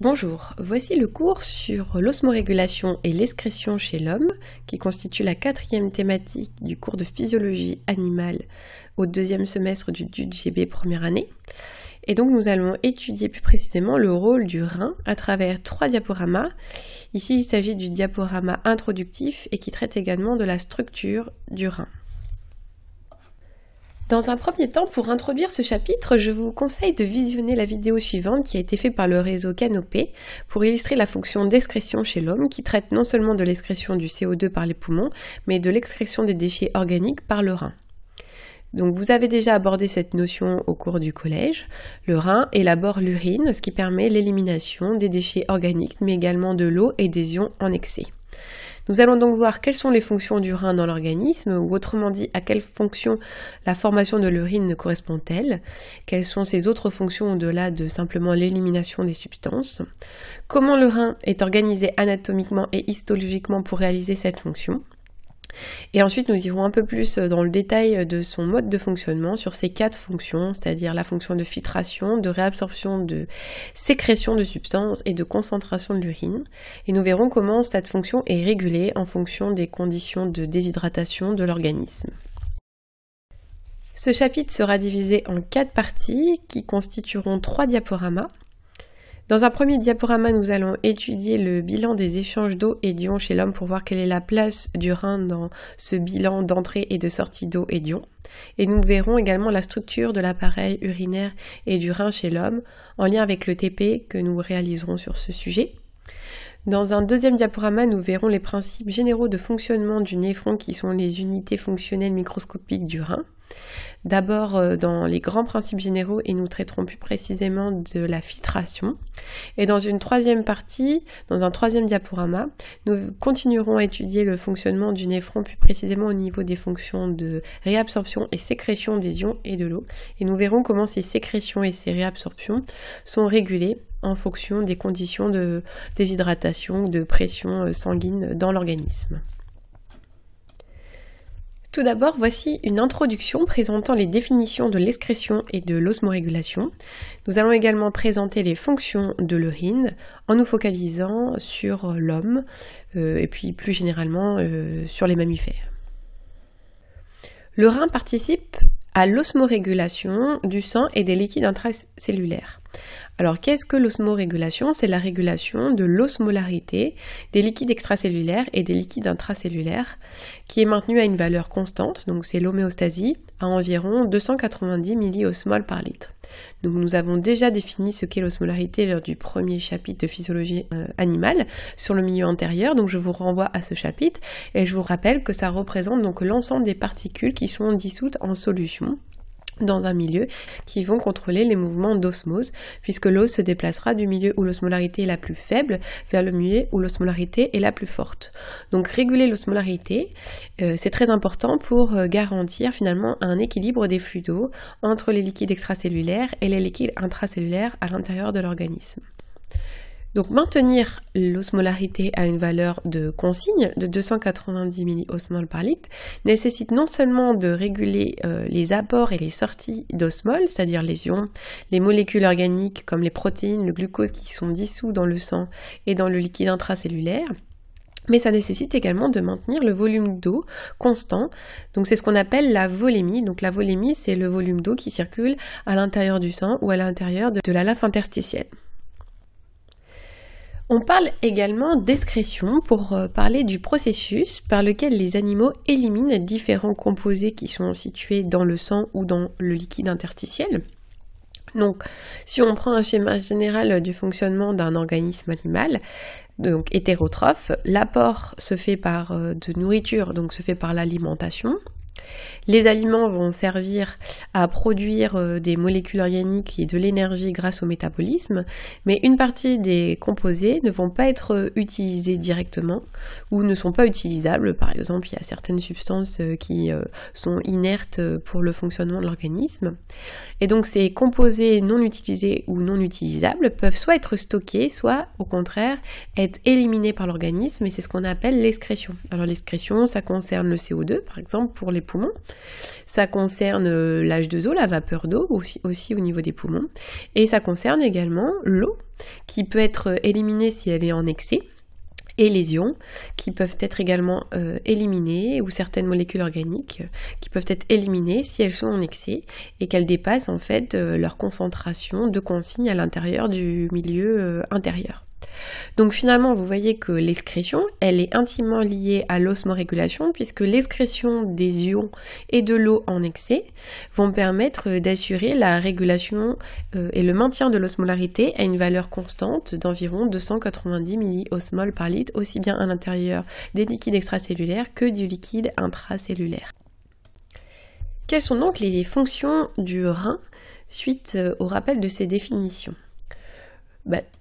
Bonjour, voici le cours sur l'osmorégulation et l'excrétion chez l'homme, qui constitue la quatrième thématique du cours de physiologie animale au deuxième semestre du DUT-GB première année. Et donc nous allons étudier plus précisément le rôle du rein à travers 3 diaporamas. Ici il s'agit du diaporama introductif et qui traite également de la structure du rein. Dans un premier temps, pour introduire ce chapitre, je vous conseille de visionner la vidéo suivante qui a été faite par le réseau Canopé pour illustrer la fonction d'excrétion chez l'homme qui traite non seulement de l'excrétion du CO2 par les poumons, mais de l'excrétion des déchets organiques par le rein. Donc vous avez déjà abordé cette notion au cours du collège. Le rein élabore l'urine, ce qui permet l'élimination des déchets organiques, mais également de l'eau et des ions en excès. Nous allons donc voir quelles sont les fonctions du rein dans l'organisme, ou autrement dit, à quelle fonction la formation de l'urine correspond-elle, quelles sont ses autres fonctions au-delà de simplement l'élimination des substances, comment le rein est organisé anatomiquement et histologiquement pour réaliser cette fonction. Et ensuite, nous irons un peu plus dans le détail de son mode de fonctionnement sur ces 4 fonctions, c'est-à-dire la fonction de filtration, de réabsorption, de sécrétion de substances et de concentration de l'urine. Et nous verrons comment cette fonction est régulée en fonction des conditions de déshydratation de l'organisme. Ce chapitre sera divisé en 4 parties qui constitueront 3 diaporamas. Dans un premier diaporama, nous allons étudier le bilan des échanges d'eau et d'ions chez l'homme pour voir quelle est la place du rein dans ce bilan d'entrée et de sortie d'eau et d'ions. Et nous verrons également la structure de l'appareil urinaire et du rein chez l'homme en lien avec le TP que nous réaliserons sur ce sujet. Dans un deuxième diaporama, nous verrons les principes généraux de fonctionnement du néphron qui sont les unités fonctionnelles microscopiques du rein. D'abord dans les grands principes généraux et nous traiterons plus précisément de la filtration. Et dans une troisième partie, dans un troisième diaporama, nous continuerons à étudier le fonctionnement du néphron plus précisément au niveau des fonctions de réabsorption et sécrétion des ions et de l'eau. Et nous verrons comment ces sécrétions et ces réabsorptions sont régulées en fonction des conditions de déshydratation ou de pression sanguine dans l'organisme. Tout d'abord, voici une introduction présentant les définitions de l'excrétion et de l'osmorégulation. Nous allons également présenter les fonctions de l'urine en nous focalisant sur l'homme et puis plus généralement sur les mammifères. Le rein participe à l'osmorégulation du sang et des liquides intracellulaires. Alors qu'est-ce que l'osmorégulation? C'est la régulation de l'osmolarité des liquides extracellulaires et des liquides intracellulaires qui est maintenue à une valeur constante, donc c'est l'homéostasie, à environ 290 milliosmoles par litre. Donc nous avons déjà défini ce qu'est l'osmolarité lors du premier chapitre de physiologie animale sur le milieu antérieur, donc je vous renvoie à ce chapitre et je vous rappelle que ça représente donc l'ensemble des particules qui sont dissoutes en solution dans un milieu qui vont contrôler les mouvements d'osmose, puisque l'eau se déplacera du milieu où l'osmolarité est la plus faible vers le milieu où l'osmolarité est la plus forte. Donc réguler l'osmolarité, c'est très important pour garantir finalement un équilibre des flux d'eau entre les liquides extracellulaires et les liquides intracellulaires à l'intérieur de l'organisme. Donc maintenir l'osmolarité à une valeur de consigne de 290 milliosmoles par litre nécessite non seulement de réguler les apports et les sorties d'osmol, c'est-à-dire les ions, les molécules organiques comme les protéines, le glucose qui sont dissous dans le sang et dans le liquide intracellulaire, mais ça nécessite également de maintenir le volume d'eau constant. Donc c'est ce qu'on appelle la volémie. Donc la volémie, c'est le volume d'eau qui circule à l'intérieur du sang ou à l'intérieur de la lymphe interstitielle. On parle également d'excrétion pour parler du processus par lequel les animaux éliminent différents composés qui sont situés dans le sang ou dans le liquide interstitiel. Donc, si on prend un schéma général du fonctionnement d'un organisme animal, donc hétérotrophe, l'apport se fait par de nourriture, donc se fait par l'alimentation. Les aliments vont servir à produire des molécules organiques et de l'énergie grâce au métabolisme, mais une partie des composés ne vont pas être utilisés directement ou ne sont pas utilisables. Par exemple, il y a certaines substances qui sont inertes pour le fonctionnement de l'organisme. Et donc ces composés non utilisés ou non utilisables peuvent soit être stockés, soit au contraire être éliminés par l'organisme, et c'est ce qu'on appelle l'excrétion. Alors l'excrétion, ça concerne le CO2 par exemple pour les poumons, poumons. Ça concerne l'H2O, la vapeur d'eau, aussi au niveau des poumons. Et ça concerne également l'eau, qui peut être éliminée si elle est en excès, et les ions qui peuvent être également éliminés, ou certaines molécules organiques qui peuvent être éliminées si elles sont en excès et qu'elles dépassent en fait leur concentration de consignes à l'intérieur du milieu intérieur. Donc finalement, vous voyez que l'excrétion, elle est intimement liée à l'osmorégulation, puisque l'excrétion des ions et de l'eau en excès vont permettre d'assurer la régulation et le maintien de l'osmolarité à une valeur constante d'environ 290 milliosmoles par litre, aussi bien à l'intérieur des liquides extracellulaires que du liquide intracellulaire. Quelles sont donc les fonctions du rein suite au rappel de ces définitions ?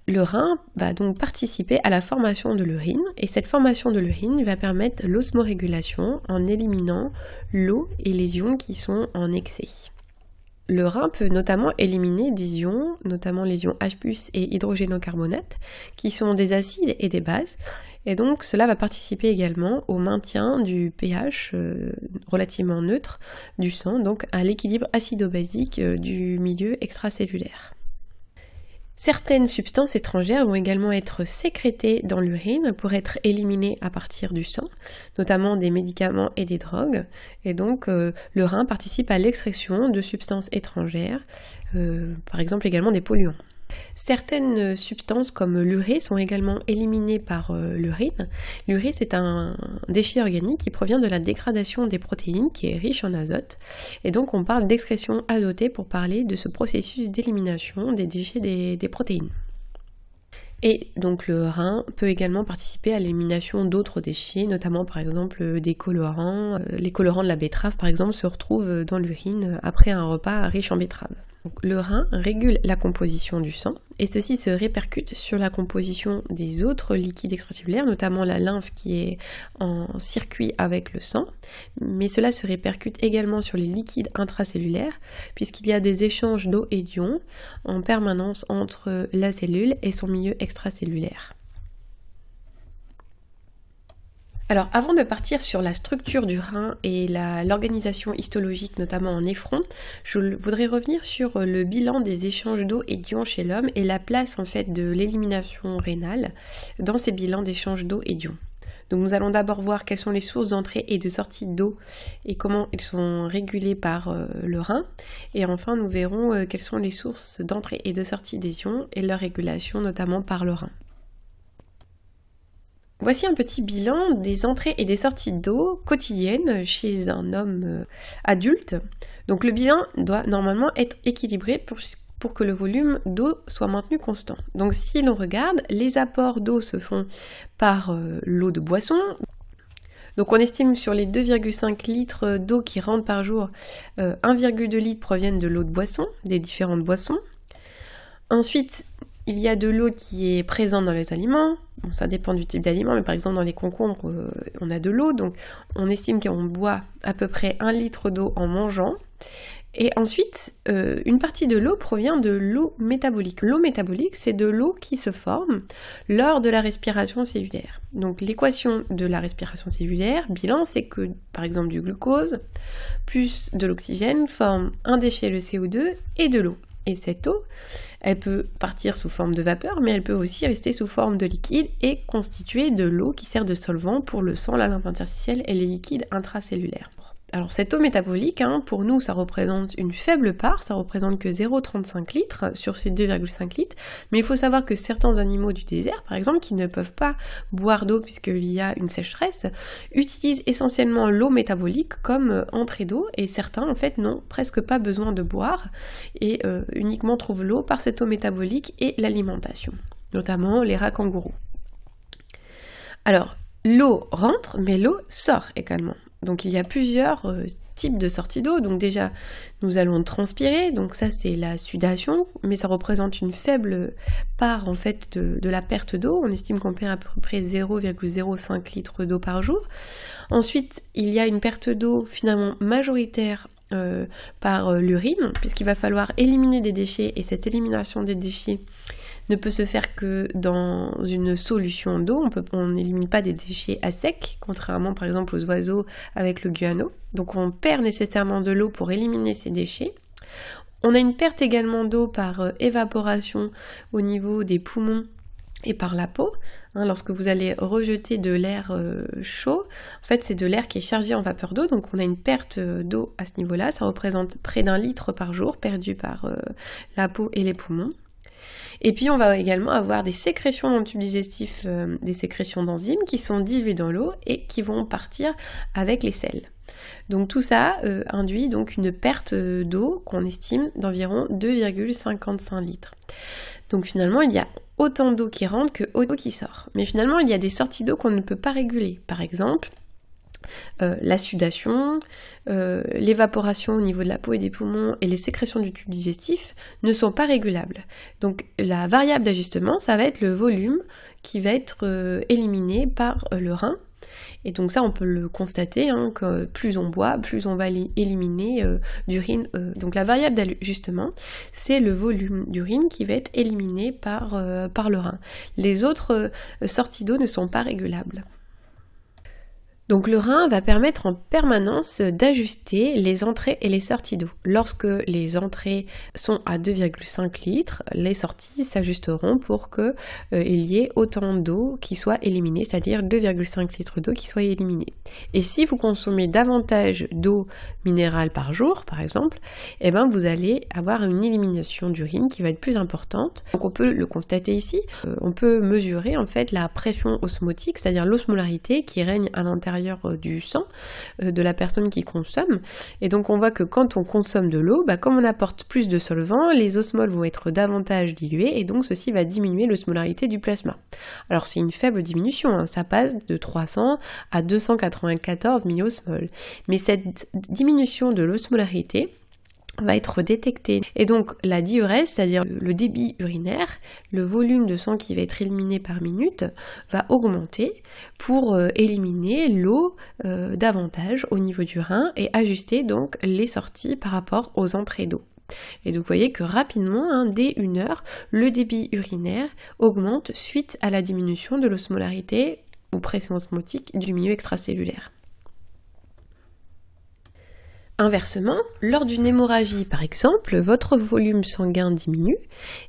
Le rein va donc participer à la formation de l'urine, et cette formation de l'urine va permettre l'osmorégulation en éliminant l'eau et les ions qui sont en excès. Le rein peut notamment éliminer des ions, notamment les ions H+, et hydrogénocarbonate, qui sont des acides et des bases, et donc cela va participer également au maintien du pH relativement neutre du sang, donc à l'équilibre acido-basique du milieu extracellulaire. Certaines substances étrangères vont également être sécrétées dans l'urine pour être éliminées à partir du sang, notamment des médicaments et des drogues, et donc le rein participe à l'extraction de substances étrangères, par exemple également des polluants. Certaines substances comme l'urée sont également éliminées par l'urine. L'urée, c'est un déchet organique qui provient de la dégradation des protéines qui est riche en azote, et donc on parle d'excrétion azotée pour parler de ce processus d'élimination des déchets des protéines. Et donc le rein peut également participer à l'élimination d'autres déchets, notamment par exemple des colorants. Les colorants de la betterave par exemple se retrouvent dans l'urine après un repas riche en betterave. Donc, le rein régule la composition du sang, et ceci se répercute sur la composition des autres liquides extracellulaires, notamment la lymphe qui est en circuit avec le sang, mais cela se répercute également sur les liquides intracellulaires, puisqu'il y a des échanges d'eau et d'ions en permanence entre la cellule et son milieu extracellulaire. Alors avant de partir sur la structure du rein et l'organisation histologique, notamment en néphron, je voudrais revenir sur le bilan des échanges d'eau et d'ions chez l'homme et la place en fait de l'élimination rénale dans ces bilans d'échanges d'eau et d'ions. Donc nous allons d'abord voir quelles sont les sources d'entrée et de sortie d'eau et comment elles sont régulées par le rein. Et enfin nous verrons quelles sont les sources d'entrée et de sortie des ions et leur régulation notamment par le rein. Voici un petit bilan des entrées et des sorties d'eau quotidiennes chez un homme adulte. Donc le bilan doit normalement être équilibré pour que le volume d'eau soit maintenu constant. Donc si l'on regarde, les apports d'eau se font par l'eau de boisson. Donc on estime sur les 2,5 litres d'eau qui rentrent par jour, 1,2 litre proviennent de l'eau de boisson, des différentes boissons. Ensuite, il y a de l'eau qui est présente dans les aliments. Bon, ça dépend du type d'aliment, mais par exemple dans les concombres, on a de l'eau. Donc on estime qu'on boit à peu près 1 litre d'eau en mangeant. Et ensuite, une partie de l'eau provient de l'eau métabolique. L'eau métabolique, c'est de l'eau qui se forme lors de la respiration cellulaire. Donc l'équation de la respiration cellulaire, bilan, c'est que par exemple du glucose plus de l'oxygène forme un déchet, le CO2, et de l'eau. Et cette eau, elle peut partir sous forme de vapeur, mais elle peut aussi rester sous forme de liquide et constituer de l'eau qui sert de solvant pour le sang, la lymphe interstitielle et les liquides intracellulaires. Alors cette eau métabolique, pour nous, ça représente une faible part, ça représente que 0,35 litres sur ces 2,5 litres, mais il faut savoir que certains animaux du désert, par exemple, qui ne peuvent pas boire d'eau puisqu'il y a une sécheresse, utilisent essentiellement l'eau métabolique comme entrée d'eau, et certains, en fait, n'ont presque pas besoin de boire, et uniquement trouvent l'eau par cette eau métabolique et l'alimentation, notamment les rats kangourous. Alors, l'eau rentre, mais l'eau sort également. Donc il y a plusieurs types de sorties d'eau. Donc déjà, nous allons transpirer, donc ça c'est la sudation, mais ça représente une faible part en fait de la perte d'eau. On estime qu'on perd à peu près 0,05 litres d'eau par jour. Ensuite, il y a une perte d'eau finalement majoritaire par l'urine, puisqu'il va falloir éliminer des déchets, et cette élimination des déchets ne peut se faire que dans une solution d'eau. On n'élimine pas des déchets à sec, contrairement par exemple aux oiseaux avec le guano. Donc on perd nécessairement de l'eau pour éliminer ces déchets. On a une perte également d'eau par évaporation au niveau des poumons et par la peau. Lorsque vous allez rejeter de l'air chaud, en fait c'est de l'air qui est chargé en vapeur d'eau, donc on a une perte d'eau à ce niveau-là. Ça représente près d'1 litre par jour perdu par la peau et les poumons. Et puis on va également avoir des sécrétions dans le tube digestif, des sécrétions d'enzymes qui sont diluées dans l'eau et qui vont partir avec les selles. Donc tout ça induit donc une perte d'eau qu'on estime d'environ 2,55 litres. Donc finalement il y a autant d'eau qui rentre que d'eau qui sort. Mais finalement il y a des sorties d'eau qu'on ne peut pas réguler. Par exemple, la sudation, l'évaporation au niveau de la peau et des poumons et les sécrétions du tube digestif ne sont pas régulables. Donc la variable d'ajustement, ça va être le volume qui va être éliminé par le rein. Et donc ça on peut le constater, que plus on boit, plus on va éliminer d'urine. Donc la variable d'ajustement, c'est le volume d'urine qui va être éliminé par le rein. Les autres sorties d'eau ne sont pas régulables. Donc le rein va permettre en permanence d'ajuster les entrées et les sorties d'eau. Lorsque les entrées sont à 2,5 litres, les sorties s'ajusteront pour qu'il y ait autant d'eau qui soit éliminée, c'est-à-dire 2,5 litres d'eau qui soit éliminée. Et si vous consommez davantage d'eau minérale par jour, par exemple, eh ben vous allez avoir une élimination d'urine qui va être plus importante. Donc on peut le constater ici, on peut mesurer en fait la pression osmotique, c'est-à-dire l'osmolarité qui règne à l'intérieur du sang de la personne qui consomme. Et donc on voit que quand on consomme de l'eau, comme on apporte plus de solvant, les osmoles vont être davantage diluées et donc ceci va diminuer l'osmolarité du plasma. Alors c'est une faible diminution, ça passe de 300 à 294 milliosmoles. Mais cette diminution de l'osmolarité va être détecté. Et donc la diurèse, c'est-à-dire le débit urinaire, le volume de sang qui va être éliminé par minute, va augmenter pour éliminer l'eau davantage au niveau du rein et ajuster donc les sorties par rapport aux entrées d'eau. Et donc vous voyez que rapidement, dès 1 heure, le débit urinaire augmente suite à la diminution de l'osmolarité ou pression osmotique du milieu extracellulaire. Inversement, lors d'une hémorragie par exemple, votre volume sanguin diminue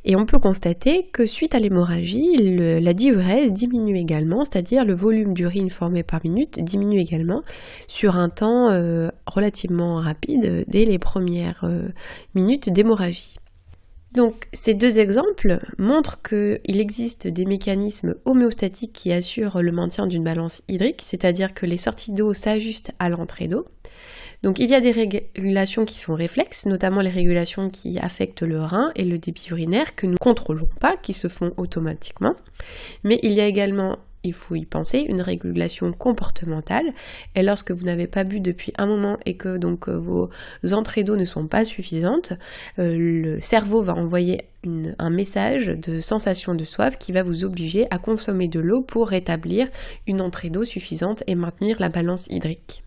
et on peut constater que suite à l'hémorragie, la diurèse diminue également, c'est-à-dire le volume d'urine formé par minute diminue également sur un temps relativement rapide dès les premières minutes d'hémorragie. Donc ces deux exemples montrent qu'il existe des mécanismes homéostatiques qui assurent le maintien d'une balance hydrique, c'est-à-dire que les sorties d'eau s'ajustent à l'entrée d'eau. Donc il y a des régulations qui sont réflexes, notamment les régulations qui affectent le rein et le débit urinaire que nous ne contrôlons pas, qui se font automatiquement. Mais il y a également, il faut y penser, une régulation comportementale. Et lorsque vous n'avez pas bu depuis un moment et que donc vos entrées d'eau ne sont pas suffisantes, le cerveau va envoyer un message de sensation de soif qui va vous obliger à consommer de l'eau pour rétablir une entrée d'eau suffisante et maintenir la balance hydrique.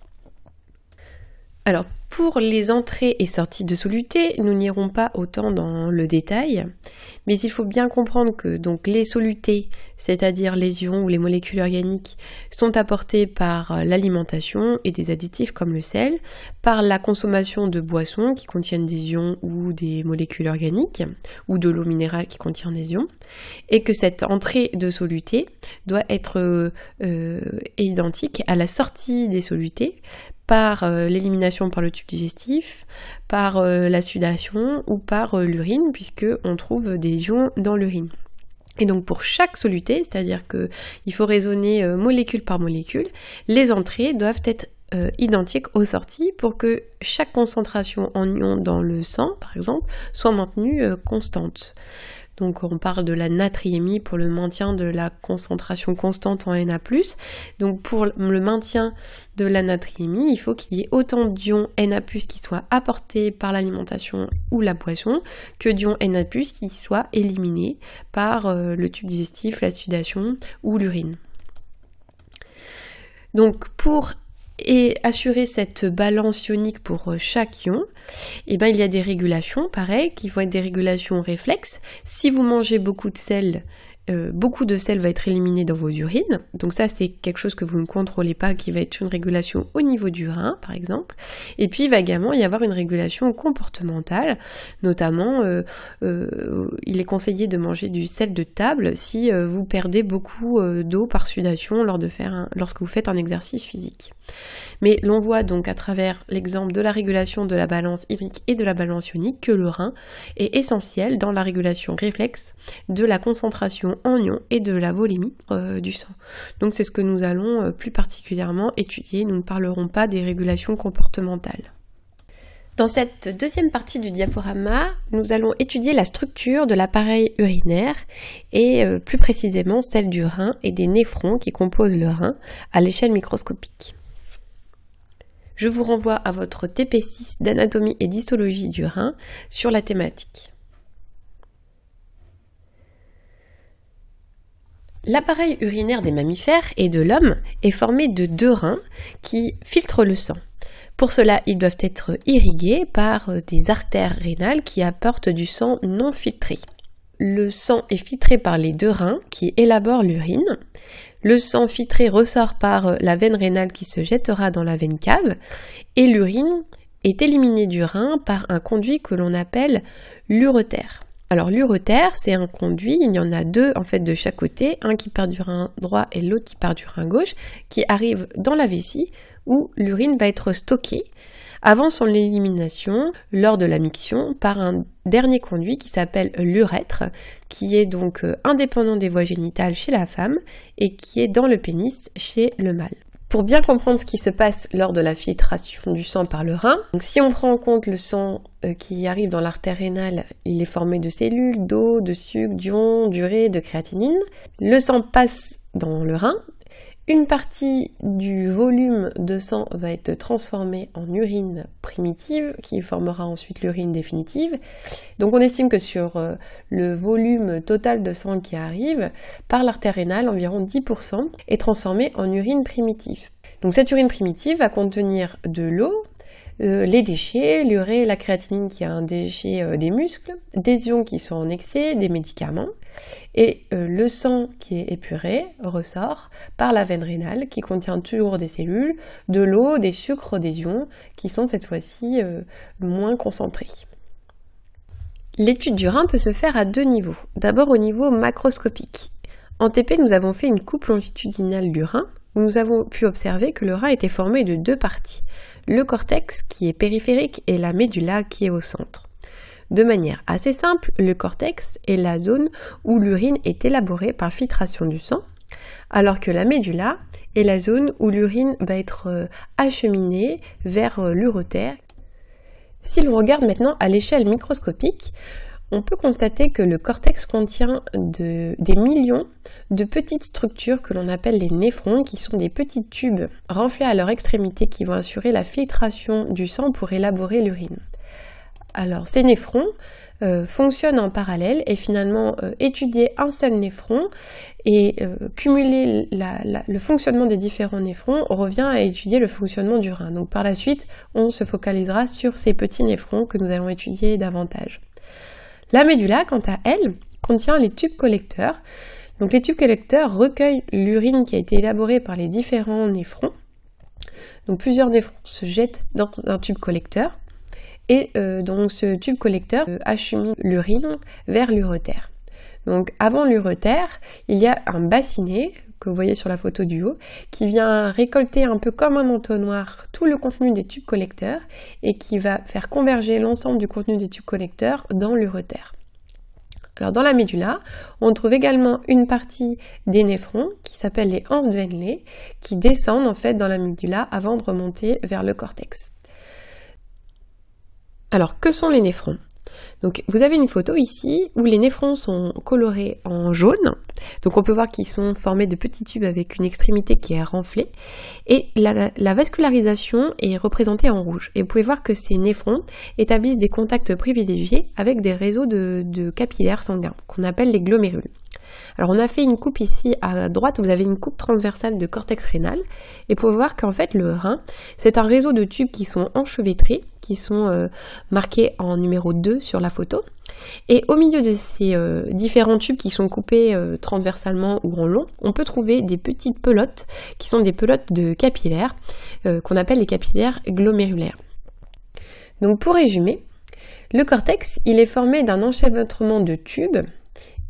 Alors, pour les entrées et sorties de solutés, nous n'irons pas autant dans le détail, mais il faut bien comprendre que donc les solutés, c'est-à-dire les ions ou les molécules organiques, sont apportés par l'alimentation et des additifs comme le sel, par la consommation de boissons qui contiennent des ions ou des molécules organiques, ou de l'eau minérale qui contient des ions, et que cette entrée de solutés doit être identique à la sortie des solutés, par l'élimination par le tube digestif, par la sudation ou par l'urine, puisque on trouve des ions dans l'urine. Et donc pour chaque soluté, c'est-à-dire qu'il faut raisonner molécule par molécule, les entrées doivent être identiques aux sorties pour que chaque concentration en ions dans le sang, par exemple, soit maintenue constante. Donc on parle de la natriémie pour le maintien de la concentration constante en Na+. Donc pour le maintien de la natriémie, il faut qu'il y ait autant d'ions Na+, qui soient apportés par l'alimentation ou la boisson, que d'ions Na+, qui soient éliminés par le tube digestif, la sudation ou l'urine. Donc pour Et assurer cette balance ionique pour chaque ion, eh ben, il y a des régulations, pareil, qui vont être des régulations réflexes. Si vous mangez beaucoup de sel va être éliminé dans vos urines. Donc ça, c'est quelque chose que vous ne contrôlez pas, qui va être une régulation au niveau du rein, par exemple. Et puis, il va également y avoir une régulation comportementale. Notamment, il est conseillé de manger du sel de table si vous perdez beaucoup d'eau par sudation lorsque vous faites un exercice physique. Mais l'on voit donc à travers l'exemple de la régulation de la balance hydrique et de la balance ionique que le rein est essentiel dans la régulation réflexe de la concentration en ions et de la volémie du sang. Donc c'est ce que nous allons plus particulièrement étudier. Nous ne parlerons pas des régulations comportementales. Dans cette deuxième partie du diaporama, nous allons étudier la structure de l'appareil urinaire et plus précisément celle du rein et des néphrons qui composent le rein à l'échelle microscopique. Je vous renvoie à votre TP6 d'anatomie et d'histologie du rein sur la thématique. L'appareil urinaire des mammifères et de l'homme est formé de 2 reins qui filtrent le sang. Pour cela, ils doivent être irrigués par des artères rénales qui apportent du sang non filtré. Le sang est filtré par les 2 reins qui élaborent l'urine. Le sang filtré ressort par la veine rénale qui se jettera dans la veine cave et l'urine est éliminée du rein par un conduit que l'on appelle l'ureter. Alors l'ureter, c'est un conduit, il y en a 2 en fait de chaque côté, un qui part du rein droit et l'autre qui part du rein gauche, qui arrive dans la vessie où l'urine va être stockée avant son élimination lors de la miction par un dernier conduit qui s'appelle l'urètre, qui est donc indépendant des voies génitales chez la femme et qui est dans le pénis chez le mâle. Pour bien comprendre ce qui se passe lors de la filtration du sang par le rein, donc si on prend en compte le sang qui arrive dans l'artère rénale, il est formé de cellules, d'eau, de sucre, d'ions, d'urée, de créatinine. Le sang passe dans le rein. Une partie du volume de sang va être transformée en urine primitive qui formera ensuite l'urine définitive. Donc on estime que sur le volume total de sang qui arrive par l'artère rénale, environ 10% est transformé en urine primitive. Donc cette urine primitive va contenir de l'eau, les déchets, l'urée, la créatinine qui est un déchet des muscles, des ions qui sont en excès, des médicaments, et le sang qui est épuré ressort par la veine rénale qui contient toujours des cellules, de l'eau, des sucres, des ions qui sont cette fois-ci moins concentrés. L'étude du rein peut se faire à 2 niveaux. D'abord au niveau macroscopique. En TP, nous avons fait une coupe longitudinale du rein où nous avons pu observer que le rein était formé de 2 parties, le cortex qui est périphérique et la médulla qui est au centre. De manière assez simple, le cortex est la zone où l'urine est élaborée par filtration du sang, alors que la médulla est la zone où l'urine va être acheminée vers l'ureter. Si l'on regarde maintenant à l'échelle microscopique, on peut constater que le cortex contient des millions de petites structures que l'on appelle les néphrons, qui sont des petits tubes renflés à leur extrémité qui vont assurer la filtration du sang pour élaborer l'urine. Alors ces néphrons fonctionnent en parallèle et finalement étudier un seul néphron et cumuler le fonctionnement des différents néphrons revient à étudier le fonctionnement du rein. Donc par la suite, on se focalisera sur ces petits néphrons que nous allons étudier davantage. La médulla, quant à elle, contient les tubes collecteurs. Donc les tubes collecteurs recueillent l'urine qui a été élaborée par les différents néphrons. Donc plusieurs néphrons se jettent dans un tube collecteur et donc ce tube collecteur achemine l'urine vers l'ureter. Donc avant l'ureter, il y a un bassinet que vous voyez sur la photo du haut, qui vient récolter un peu comme un entonnoir tout le contenu des tubes collecteurs et qui va faire converger l'ensemble du contenu des tubes collecteurs dans l'ureter. Alors dans la médulla, on trouve également une partie des néphrons qui s'appellent les Hansvenle, qui descendent en fait dans la médulla avant de remonter vers le cortex. Alors que sont les néphrons ? Donc vous avez une photo ici où les néphrons sont colorés en jaune. Donc on peut voir qu'ils sont formés de petits tubes avec une extrémité qui est renflée. Et la vascularisation est représentée en rouge. Et vous pouvez voir que ces néphrons établissent des contacts privilégiés avec des réseaux de capillaires sanguins qu'on appelle les glomérules. Alors on a fait une coupe ici à droite, vous avez une coupe transversale de cortex rénal, et vous pouvez voir qu'en fait le rein, c'est un réseau de tubes qui sont enchevêtrés, qui sont marqués en numéro 2 sur la photo. Et au milieu de ces différents tubes qui sont coupés transversalement ou en long, on peut trouver des petites pelotes qui sont des pelotes de capillaires qu'on appelle les capillaires glomérulaires. Donc pour résumer, le cortex, il est formé d'un enchevêtrement de tubes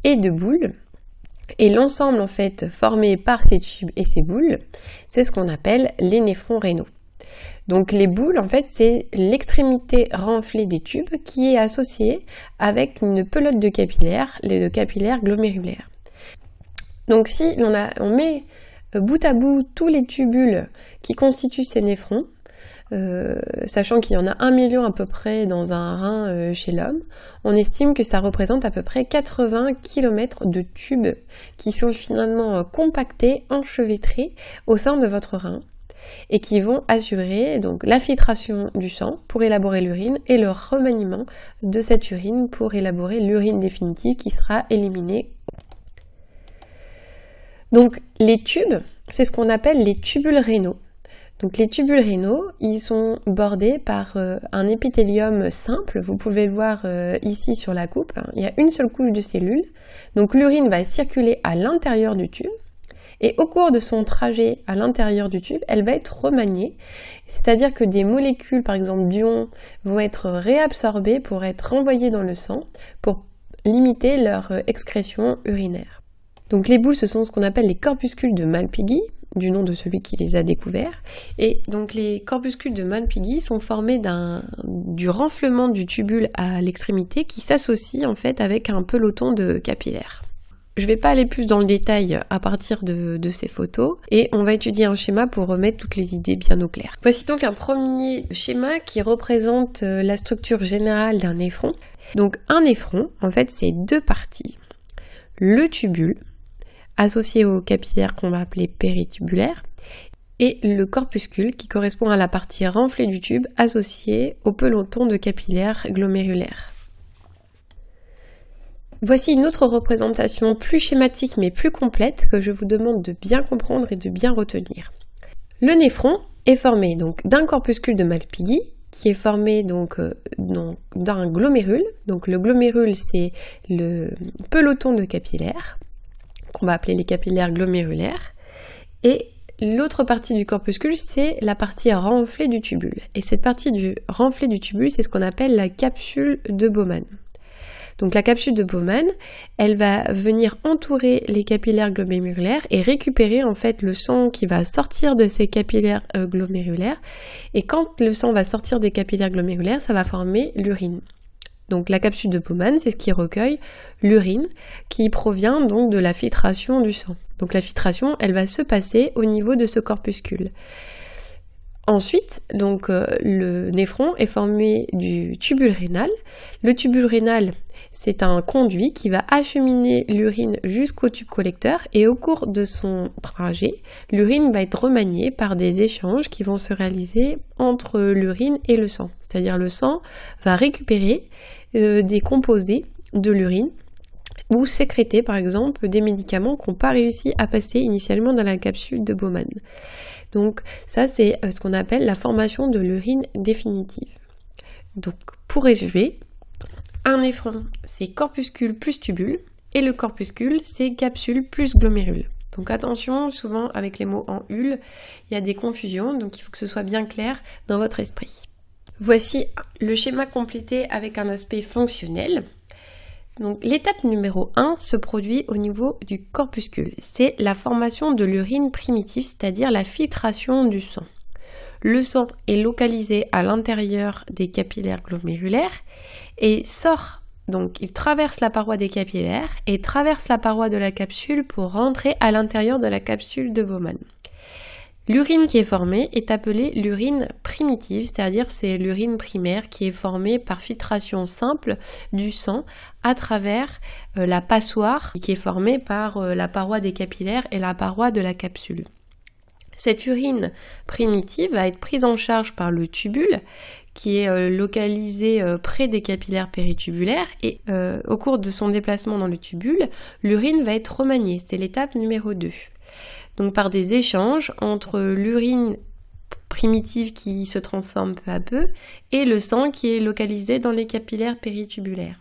et de boules, et l'ensemble en fait formé par ces tubes et ces boules, c'est ce qu'on appelle les néphrons rénaux. Donc les boules, en fait, c'est l'extrémité renflée des tubes qui est associée avec une pelote de capillaires, les capillaires glomérulaires. Donc si on met bout à bout tous les tubules qui constituent ces néphrons, sachant qu'il y en a 1 million à peu près dans un rein chez l'homme, on estime que ça représente à peu près 80 km de tubes qui sont finalement compactés, enchevêtrés au sein de votre rein et qui vont assurer donc la filtration du sang pour élaborer l'urine et le remaniement de cette urine pour élaborer l'urine définitive qui sera éliminée. Donc les tubes, c'est ce qu'on appelle les tubules rénaux. Donc les tubules rénaux, ils sont bordés par un épithélium simple, vous pouvez le voir ici sur la coupe, hein. Il y a une seule couche de cellules, donc l'urine va circuler à l'intérieur du tube, et au cours de son trajet à l'intérieur du tube, elle va être remaniée, c'est-à-dire que des molécules, par exemple d'ions, vont être réabsorbées pour être renvoyées dans le sang, pour limiter leur excrétion urinaire. Donc les boules, ce sont ce qu'on appelle les corpuscules de Malpighi, du nom de celui qui les a découverts. Et donc les corpuscules de Malpighi sont formés du renflement du tubule à l'extrémité qui s'associe en fait avec un peloton de capillaires. Je ne vais pas aller plus dans le détail à partir de ces photos et on va étudier un schéma pour remettre toutes les idées bien au clair. Voici donc un premier schéma qui représente la structure générale d'un néphron. Donc un néphron, en fait, c'est 2 parties. Le tubule, associé au capillaire qu'on va appeler péritubulaire, et le corpuscule qui correspond à la partie renflée du tube associée au peloton de capillaires glomérulaires. Voici une autre représentation plus schématique mais plus complète que je vous demande de bien comprendre et de bien retenir. Le néphron est formé donc d'un corpuscule de Malpighi qui est formé donc d'un glomérule. Donc le glomérule, c'est le peloton de capillaires qu'on va appeler les capillaires glomérulaires, et l'autre partie du corpuscule, c'est la partie renflée du tubule. Et cette partie renflée du tubule, c'est ce qu'on appelle la capsule de Bowman. Donc la capsule de Bowman, elle va venir entourer les capillaires glomérulaires et récupérer en fait le sang qui va sortir de ces capillaires glomérulaires. Et quand le sang va sortir des capillaires glomérulaires, ça va former l'urine. Donc la capsule de Bowman, c'est ce qui recueille l'urine qui provient donc de la filtration du sang. Donc la filtration, elle va se passer au niveau de ce corpuscule. Ensuite, donc le néphron est formé du tubule rénal. Le tubule rénal, c'est un conduit qui va acheminer l'urine jusqu'au tube collecteur et au cours de son trajet, l'urine va être remaniée par des échanges qui vont se réaliser entre l'urine et le sang. C'est-à-dire le sang va récupérer des composés de l'urine ou sécréter par exemple des médicaments qui n'ont pas réussi à passer initialement dans la capsule de Bowman. Donc ça c'est ce qu'on appelle la formation de l'urine définitive. Donc pour résumer, un néphron c'est corpuscule plus tubule et le corpuscule c'est capsule plus glomérule. Donc attention, souvent avec les mots en hule, il y a des confusions, donc il faut que ce soit bien clair dans votre esprit. Voici le schéma complété avec un aspect fonctionnel. Donc l'étape numéro 1 se produit au niveau du corpuscule. C'est la formation de l'urine primitive, c'est-à-dire la filtration du sang. Le sang est localisé à l'intérieur des capillaires glomérulaires et sort, donc il traverse la paroi des capillaires et traverse la paroi de la capsule pour rentrer à l'intérieur de la capsule de Bowman. L'urine qui est formée est appelée l'urine primitive, c'est-à-dire c'est l'urine primaire qui est formée par filtration simple du sang à travers la passoire qui est formée par la paroi des capillaires et la paroi de la capsule. Cette urine primitive va être prise en charge par le tubule qui est localisé près des capillaires péritubulaires et au cours de son déplacement dans le tubule, l'urine va être remaniée. C'est l'étape numéro 2. Donc par des échanges entre l'urine primitive qui se transforme peu à peu et le sang qui est localisé dans les capillaires péritubulaires.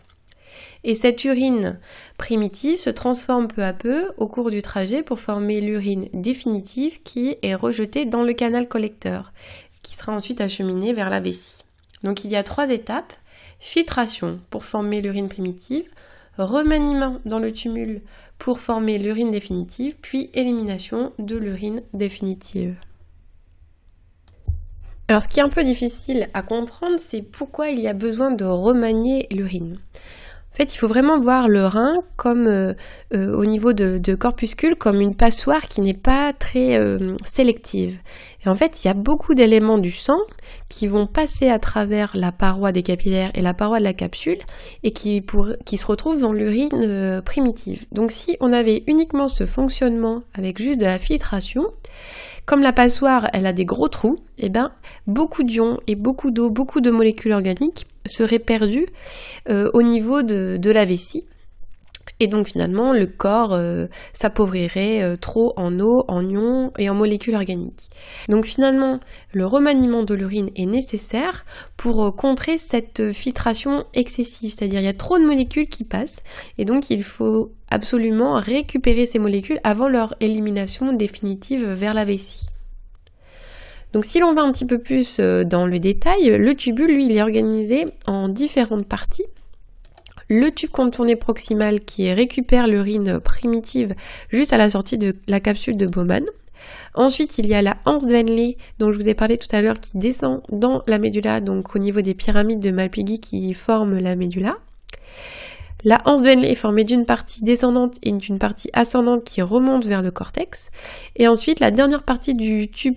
Et cette urine primitive se transforme peu à peu au cours du trajet pour former l'urine définitive qui est rejetée dans le canal collecteur, qui sera ensuite acheminée vers la vessie. Donc il y a 3 étapes: filtration pour former l'urine primitive, remaniement dans le tumule pour former l'urine définitive, puis élimination de l'urine définitive. Alors ce qui est un peu difficile à comprendre, c'est pourquoi il y a besoin de remanier l'urine. En fait, il faut vraiment voir le rein comme au niveau de corpuscule comme une passoire qui n'est pas très sélective. Et en fait, il y a beaucoup d'éléments du sang qui vont passer à travers la paroi des capillaires et la paroi de la capsule et qui se retrouvent dans l'urine primitive. Donc si on avait uniquement ce fonctionnement avec juste de la filtration, comme la passoire, elle a des gros trous, et ben beaucoup d'ions et beaucoup d'eau, beaucoup de molécules organiques seraient perdues au niveau de la vessie. Et donc finalement, le corps s'appauvrirait trop en eau, en ions et en molécules organiques. Donc finalement, le remaniement de l'urine est nécessaire pour contrer cette filtration excessive. C'est-à-dire il y a trop de molécules qui passent et donc il faut absolument récupérer ces molécules avant leur élimination définitive vers la vessie. Donc si l'on va un petit peu plus dans le détail, le tubule, lui, il est organisé en différentes parties. Le tube contourné proximal qui récupère l'urine primitive juste à la sortie de la capsule de Bowman. Ensuite, il y a la anse de Henle, dont je vous ai parlé tout à l'heure, qui descend dans la médula, donc au niveau des pyramides de Malpighi qui forment la médula. La anse de Henle est formée d'une partie descendante et d'une partie ascendante qui remonte vers le cortex. Et ensuite, la dernière partie du tube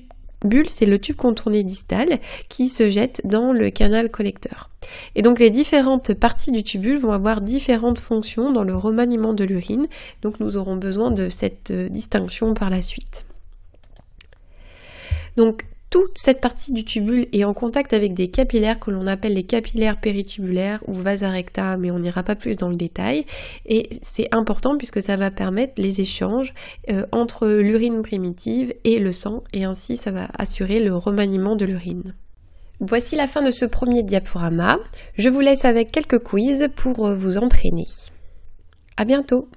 c'est le tube contourné distal qui se jette dans le canal collecteur. Et donc les différentes parties du tubule vont avoir différentes fonctions dans le remaniement de l'urine, donc nous aurons besoin de cette distinction par la suite. Donc toute cette partie du tubule est en contact avec des capillaires que l'on appelle les capillaires péritubulaires ou vasa recta, mais on n'ira pas plus dans le détail. Et c'est important puisque ça va permettre les échanges entre l'urine primitive et le sang, et ainsi ça va assurer le remaniement de l'urine. Voici la fin de ce premier diaporama. Je vous laisse avec quelques quiz pour vous entraîner. À bientôt!